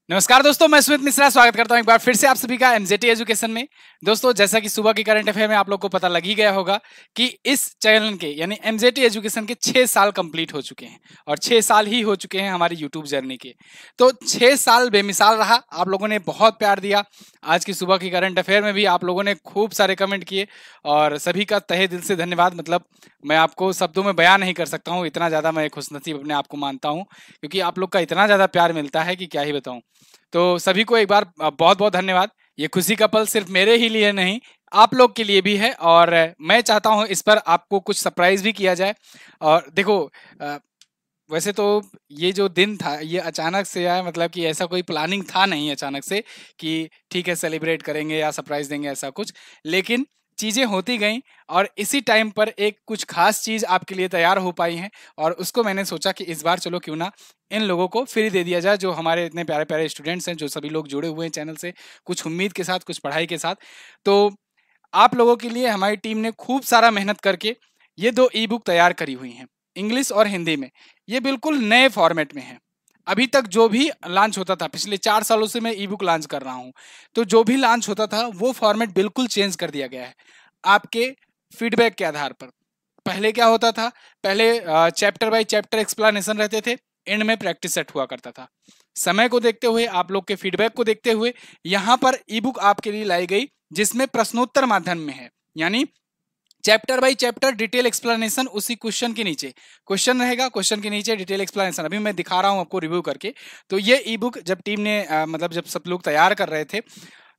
नमस्कार दोस्तों, मैं सुमित मिश्रा स्वागत करता हूं एक बार फिर से आप सभी का एमजेटी एजुकेशन में। दोस्तों, जैसा कि सुबह की करंट अफेयर में आप लोग को पता लग ही गया होगा कि इस चैनल के यानी एमजेटी एजुकेशन के 6 साल कंप्लीट हो चुके हैं और 6 साल ही हो चुके हैं हमारी यूट्यूब जर्नी के। तो 6 साल बेमिसाल रहा, आप लोगों ने बहुत प्यार दिया। आज की सुबह की करंट अफेयर में भी आप लोगों ने खूब सारे कमेंट किए और सभी का तहे दिल से धन्यवाद। मतलब मैं आपको शब्दों में बयान नहीं कर सकता हूँ, इतना ज़्यादा मैं खुशनसीब अपने आप को मानता हूँ, क्योंकि आप लोग का इतना ज़्यादा प्यार मिलता है कि क्या ही बताऊँ। तो सभी को एक बार बहुत बहुत धन्यवाद। ये खुशी का पल सिर्फ मेरे ही लिए नहीं, आप लोग के लिए भी है और मैं चाहता हूँ इस पर आपको कुछ सरप्राइज भी किया जाए। और देखो, वैसे तो ये जो दिन था ये अचानक से आया, मतलब कि ऐसा कोई प्लानिंग था नहीं अचानक से कि ठीक है सेलिब्रेट करेंगे या सरप्राइज देंगे ऐसा कुछ, लेकिन चीज़ें होती गईं और इसी टाइम पर एक कुछ खास चीज़ आपके लिए तैयार हो पाई हैं और उसको मैंने सोचा कि इस बार चलो क्यों ना इन लोगों को फ्री दे दिया जाए, जो हमारे इतने प्यारे प्यारे स्टूडेंट्स हैं, जो सभी लोग जुड़े हुए हैं चैनल से, कुछ उम्मीद के साथ, कुछ पढ़ाई के साथ। तो आप लोगों के लिए हमारी टीम ने खूब सारा मेहनत करके ये 2 ई बुक तैयार करी हुई हैं, इंग्लिश और हिंदी में। ये बिल्कुल नए फॉर्मेट में है। अभी तक जो भी लॉन्च होता था, पिछले 4 सालों से मैं ई बुक लॉन्च कर रहा हूँ, तो जो भी लॉन्च होता था वो फॉर्मेट बिल्कुल चेंज कर दिया गया है आपके फीडबैक के आधार पर। पहले क्या होता था, पहले चैप्टर बाय चैप्टर एक्सप्लेनेशन रहते थे, एंड में प्रैक्टिस सेट हुआ करता था। समय को देखते हुए, आप लोग के फीडबैक को देखते हुए यहाँ पर ई बुक आपके लिए लाई गई, जिसमें प्रश्नोत्तर माध्यम में है, यानी chapter by chapter detail explanation. उसी क्वेश्चन के नीचे क्वेश्चन रहेगा, क्वेश्चन के नीचे डिटेल एक्सप्लेनेशन। अभी मैं दिखा रहा हूं आपको रिव्यू करके। तो ये ई बुक जब टीम ने मतलब जब सब लोग तैयार कर रहे थे,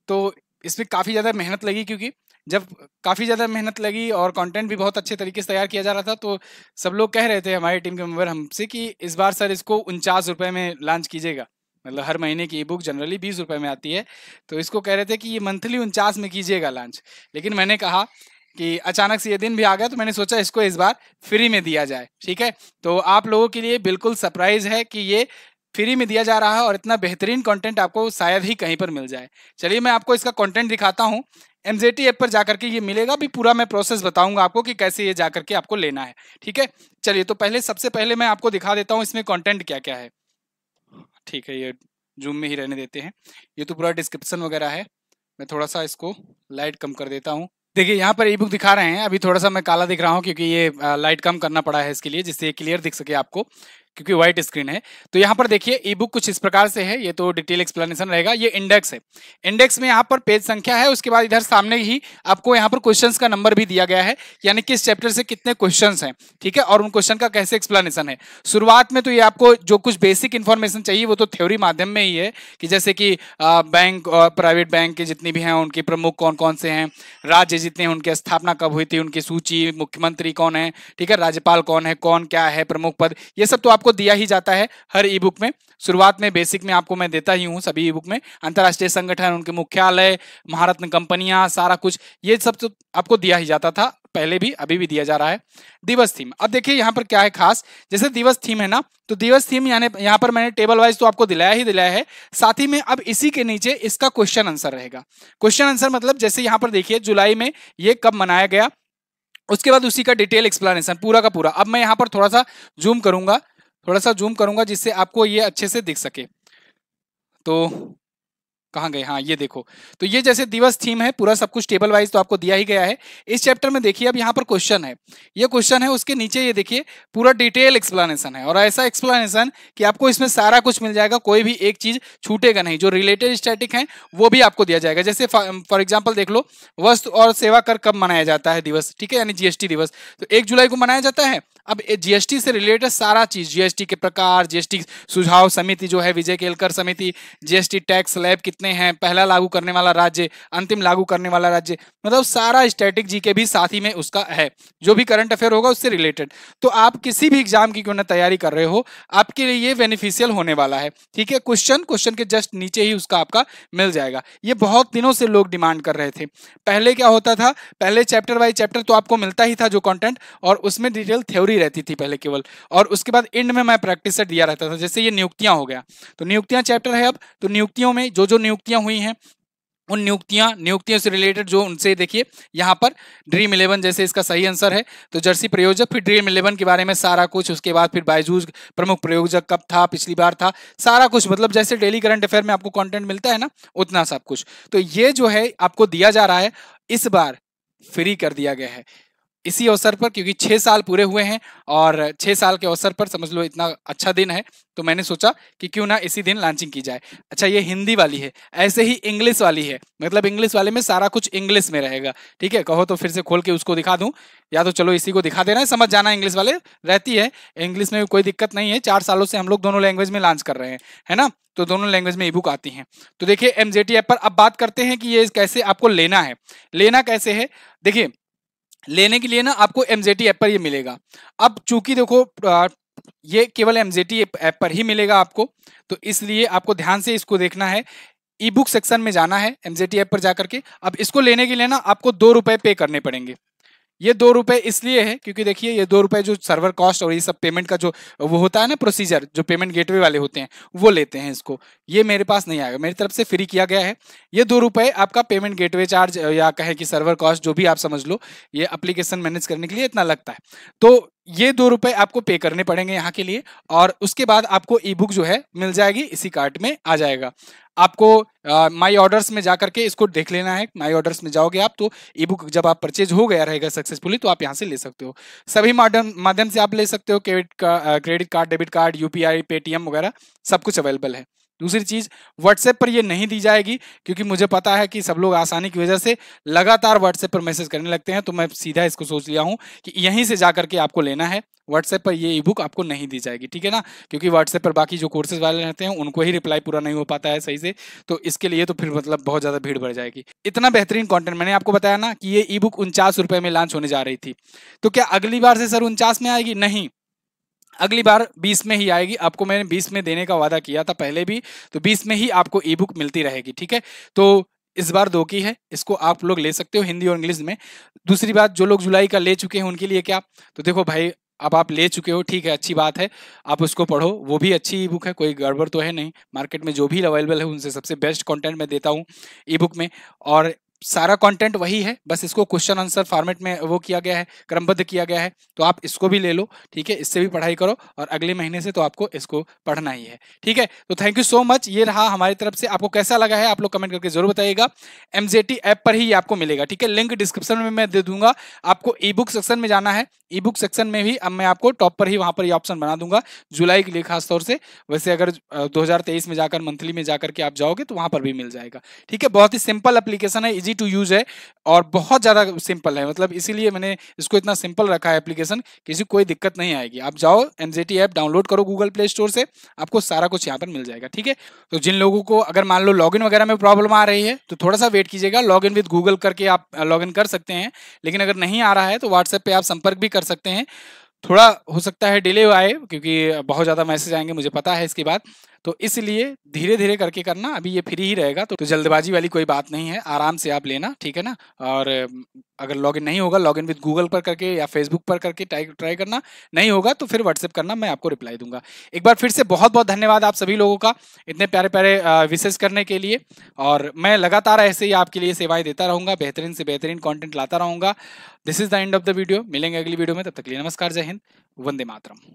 तो इसमें काफ़ी ज़्यादा मेहनत लगी, क्योंकि जब काफ़ी ज़्यादा मेहनत लगी और कंटेंट भी बहुत अच्छे तरीके से तैयार किया जा रहा था, तो सब लोग कह रहे थे, हमारी टीम के मेंबर हमसे, कि इस बार सर इसको 49 रुपये में लॉन्च कीजिएगा। मतलब हर महीने की ई बुक जनरली 20 रुपये में आती है, तो इसको कह रहे थे कि ये मंथली 49 में कीजिएगा लॉन्च। लेकिन मैंने कहा कि अचानक से ये दिन भी आ गया, तो मैंने सोचा इसको इस बार फ्री में दिया जाए। ठीक है, तो आप लोगों के लिए बिल्कुल सरप्राइज है कि ये फ्री में दिया जा रहा है और इतना बेहतरीन कंटेंट आपको शायद ही कहीं पर मिल जाए। चलिए मैं आपको इसका कंटेंट दिखाता हूँ। एमजेटी ऐप पर जाकर के ये मिलेगा, भी पूरा मैं प्रोसेस बताऊंगा आपको कि कैसे ये जाकर के आपको लेना है। ठीक है, चलिए तो सबसे पहले मैं आपको दिखा देता हूँ इसमें कंटेंट क्या क्या है। ठीक है, ये जूम में ही रहने देते हैं, ये तो पूरा डिस्क्रिप्शन वगैरह है। मैं थोड़ा सा इसको लाइट कम कर देता हूँ। देखिए यहाँ पर ई बुक दिखा रहे हैं, अभी थोड़ा सा मैं काला दिख रहा हूँ क्योंकि ये लाइट कम करना पड़ा है इसके लिए, जिससे क्लियर दिख सके आपको, क्योंकि व्हाइट स्क्रीन है। तो यहाँ पर देखिए ई बुक कुछ इस प्रकार से है। ये तो डिटेल एक्सप्लेनेशन रहेगा, ये इंडेक्स है। इंडेक्स में यहाँ पर पेज संख्या है, उसके बाद इधर सामने ही आपको यहाँ पर क्वेश्चंस का नंबर भी दिया गया है, यानी किस चैप्टर से कितने क्वेश्चंस हैं। ठीक है, और उन क्वेश्चन का कैसे एक्सप्लेनेशन है। शुरुआत में तो ये आपको जो कुछ बेसिक इन्फॉर्मेशन चाहिए वो तो थ्योरी माध्यम में ही है, कि जैसे कि बैंक और प्राइवेट बैंक के जितनी भी हैं उनके प्रमुख कौन कौन से हैं, राज्य जितने हैं उनकी स्थापना कब हुई थी, उनकी सूची, मुख्यमंत्री कौन है, ठीक है, राज्यपाल कौन है, कौन क्या है, प्रमुख पद, ये सब तो आपको दिया ही जाता है हर ई बुक में। शुरुआत में बेसिक में आपको मैं देता ही हूँ सभी ई बुक में। अंतर्राष्ट्रीय संगठन, उनके मुख्यालय, महारत्न कंपनियां, सारा कुछ ये सब तो आपको दिया ही जाता था पहले भी, अभी भी दिया जा रहा है। दिवस थीम, अब देखिए यहाँ पर क्या है खास। जैसे दिवस थीम है ना, तो दिवस थीम यानी यहाँ पर मैंने टेबल वाइज तो आपको दिलाया ही दिलाया है, साथ ही में अब इसी के नीचे इसका क्वेश्चन आंसर रहेगा। क्वेश्चन आंसर मतलब जैसे यहाँ पर देखिए जुलाई में ये कब मनाया गया, उसके बाद उसी का डिटेल एक्सप्लेनेशन पूरा का पूरा। अब मैं यहाँ पर थोड़ा सा जूम करूंगा, जिससे आपको ये अच्छे से दिख सके। तो कहाँ गए, हाँ ये देखो। तो ये जैसे दिवस थीम है, पूरा सब कुछ टेबल वाइज तो आपको दिया ही गया है। इस चैप्टर में देखिए अब यहाँ पर क्वेश्चन है, ये क्वेश्चन है, उसके नीचे ये देखिए पूरा डिटेल एक्सप्लेनेशन है, और ऐसा एक्सप्लेनेशन कि आपको इसमें सारा कुछ मिल जाएगा, कोई भी एक चीज छूटेगा नहीं। जो रिलेटेड स्टैटिक है वो भी आपको दिया जाएगा। जैसे फॉर एग्जाम्पल देख लो, वस्तु और सेवा कर कब मनाया जाता है दिवस, ठीक है, यानी जीएसटी दिवस, तो 1 जुलाई को मनाया जाता है। अब जीएसटी से रिलेटेड सारा चीज, जीएसटी के प्रकार, जीएसटी सुझाव समिति जो है विजय केलकर समिति, जीएसटी टैक्स स्लैब कितने हैं, पहला लागू करने वाला राज्य, अंतिम लागू करने वाला राज्य, मतलब सारा स्टैटिक जीके भी साथ ही में उसका है, जो भी करंट अफेयर होगा उससे रिलेटेड। तो आप किसी भी एग्जाम की क्यों ना तैयारी कर रहे हो, आपके लिए ये बेनिफिशियल होने वाला है। ठीक है, क्वेश्चन के जस्ट नीचे ही उसका आपका मिल जाएगा। ये बहुत दिनों से लोग डिमांड कर रहे थे। पहले क्या होता था, पहले चैप्टर बाय चैप्टर तो आपको मिलता ही था जो कंटेंट, और उसमें डिटेल थ्योरी रहती थी पहले केवल, और उसके बाद एंड में मैं प्रैक्टिस सेट दिया रहता था। जैसे ये नियुक्तियां हो गया, तो नियुक्तियां चैप्टर है अब, तो नियुक्तियों में जो जो नियुक्तियां हुई हैं उन नियुक्तियों से रिलेटेड जो उनसे देखिए यहाँ पर ड्रीम 11 जैसे इसका सही आंसर है, तो जर्सी प्रायोजक, फिर ड्रीम 11 के बारे में सारा कुछ, उसके बाद फिर बायजूस प्रमुख प्रायोजक कब था, पिछली बार था, सारा कुछ, मतलब जैसे डेली करंट अफेयर में आपको कंटेंट मिलता है ना, उतना सब कुछ। तो ये जो है आपको दिया जा रहा है, इस बार फ्री कर दिया गया है इसी अवसर पर, क्योंकि 6 साल पूरे हुए हैं और 6 साल के अवसर पर समझ लो इतना अच्छा दिन है, तो मैंने सोचा कि क्यों ना इसी दिन लॉन्चिंग की जाए। अच्छा, ये हिंदी वाली है, ऐसे ही इंग्लिश वाली है, मतलब इंग्लिश वाले में सारा कुछ इंग्लिश में रहेगा। ठीक है, कहो तो फिर से खोल के उसको दिखा दूं, या तो चलो इसी को दिखा देना है, समझ जाना इंग्लिश वाले रहती है, इंग्लिश में कोई दिक्कत नहीं है। 4 सालों से हम लोग दोनों लैंग्वेज में लॉन्च कर रहे हैं, है ना, तो दोनों लैंग्वेज में ई बुक आती हैं। तो देखिए एमजेटी ऐप पर अब बात करते हैं कि ये कैसे आपको लेना है, लेना कैसे है। देखिए लेने के लिए ना आपको एमजेटी ऐप पर ये मिलेगा। अब चूंकि देखो ये केवल एमजेटी ऐप पर ही मिलेगा आपको, तो इसलिए आपको ध्यान से इसको देखना है। ई बुक सेक्शन में जाना है एमजेटी ऐप पर जाकर के। अब इसको लेने के लिए ना आपको 2 रुपए पे करने पड़ेंगे। ये 2 रुपए इसलिए है क्योंकि देखिए ये 2 रुपए जो सर्वर कॉस्ट और ये सब पेमेंट का जो वो होता है ना प्रोसीजर, जो पेमेंट गेटवे वाले होते हैं वो लेते हैं इसको। ये मेरे पास नहीं आएगा, मेरी तरफ से फ्री किया गया है। ये 2 रुपए आपका पेमेंट गेटवे चार्ज या कहे कि सर्वर कॉस्ट जो भी आप समझ लो, ये एप्लीकेशन मैनेज करने के लिए इतना लगता है। तो ये 2 रुपए आपको पे करने पड़ेंगे यहाँ के लिए, और उसके बाद आपको ई बुक जो है मिल जाएगी, इसी कार्ट में आ जाएगा। आपको माई ऑर्डर्स में जाकर के इसको देख लेना है। माई ऑर्डर्स में जाओगे आप तो ई बुक जब आप परचेज हो गया रहेगा सक्सेसफुली, तो आप यहाँ से ले सकते हो। सभी माध्यम से आप ले सकते हो, credit card, debit card, UPI, Paytm वगैरह सब कुछ अवेलेबल है। दूसरी चीज, व्हाट्सएप पर ये नहीं दी जाएगी, क्योंकि मुझे पता है कि सब लोग आसानी की वजह से लगातार व्हाट्सएप पर मैसेज करने लगते हैं, तो मैं सीधा इसको सोच लिया हूँ कि यहीं से जा करके आपको लेना है। व्हाट्सएप पर ये ई बुक आपको नहीं दी जाएगी, ठीक है ना, क्योंकि व्हाट्सएप पर बाकी जो कोर्सेज वाले रहते हैं उनको ही रिप्लाई पूरा नहीं हो पाता है सही से, तो इसके लिए तो फिर मतलब बहुत ज़्यादा भीड़ बढ़ जाएगी। इतना बेहतरीन कंटेंट मैंने आपको बताया ना कि ये ई बुक 49 रुपए में लॉन्च होने जा रही थी, तो क्या अगली बार से सर 49 में आएगी? नहीं, अगली बार 20 में ही आएगी। आपको मैंने 20 में देने का वादा किया था पहले भी, तो 20 में ही आपको ई बुक मिलती रहेगी, ठीक है। तो इस बार 2 की है, इसको आप लोग ले सकते हो हिंदी और इंग्लिश में। दूसरी बात, जो लोग जुलाई का ले चुके हैं उनके लिए क्या, तो देखो भाई अब आप ले चुके हो, ठीक है, अच्छी बात है, आप उसको पढ़ो, वो भी अच्छी ई बुक है, कोई गड़बड़ तो है नहीं। मार्केट में जो भी अवेलेबल है उनसे सबसे बेस्ट कंटेंट मैं देता हूँ ई बुक में, और सारा कंटेंट वही है, बस इसको क्वेश्चन आंसर फॉर्मेट में वो किया गया है, क्रमबद्ध किया गया है। तो आप इसको भी ले लो, ठीक है, इससे भी पढ़ाई करो, और अगले महीने से तो आपको इसको पढ़ना ही है, ठीक है। तो थैंक यू सो मच, ये रहा हमारी तरफ से। आपको कैसा लगा है आप लोग कमेंट करके जरूर बताइएगा। एमजेटी ऐप पर ही आपको मिलेगा, ठीक है, लिंक डिस्क्रिप्शन में मैं दे दूंगा। आपको ई बुक सेक्शन में जाना है, ई बुक सेक्शन में भी अब मैं आपको टॉप पर ही वहां पर ये ऑप्शन बना दूंगा जुलाई के लिए खास तौर से। वैसे अगर 2023 में जाकर मंथली में जाकर के आप जाओगे तो वहां पर भी मिल जाएगा, ठीक है। बहुत ही सिंपल एप्लीकेशन है, इजी टू यूज है, और बहुत ज़्यादा सिंपल है, मतलब इसीलिए मैंने इसको इतना सिंपल रखा है एप्लीकेशन, किसी कोई दिक्कत नहीं आएगी। आप जाओ एमजेटी ऐप डाउनलोड करो गूगल प्ले स्टोर से, आपको सारा कुछ यहाँ पर मिल जाएगा, ठीक है। तो जिन लोगों को अगर मान लो लॉगिन वगैरह में प्रॉब्लम आ रही है तो थोड़ा सा वेट कीजिएगा, लॉगिन विद गूगल करके आप लॉगिन कर सकते हैं, लेकिन अगर नहीं आ रहा है तो व्हाट्सएप पे आप संपर्क भी कर सकते हैं। थोड़ा हो सकता है डिले आए, क्योंकि बहुत ज़्यादा मैसेज आएंगे मुझे पता है इसके बाद, तो इसलिए धीरे धीरे करके करना। अभी ये फ्री ही रहेगा, तो जल्दबाजी वाली कोई बात नहीं है, आराम से आप लेना, ठीक है ना। और अगर लॉगिन नहीं होगा, लॉगिन विद गूगल पर करके या फेसबुक पर करके ट्राई करना, नहीं होगा तो फिर व्हाट्सएप करना, मैं आपको रिप्लाई दूंगा। एक बार फिर से बहुत बहुत धन्यवाद आप सभी लोगों का इतने प्यारे प्यारे विशेष करने के लिए, और मैं लगातार ऐसे ही आपके लिए सेवाएं देता रहूंगा, बेहतरीन से बेहतरीन कॉन्टेंट लाता रहूंगा। This is the end of the video, मिलेंगे अगली वीडियो में, तब तक के लिए नमस्कार, जय हिंद, वंदे मातरम।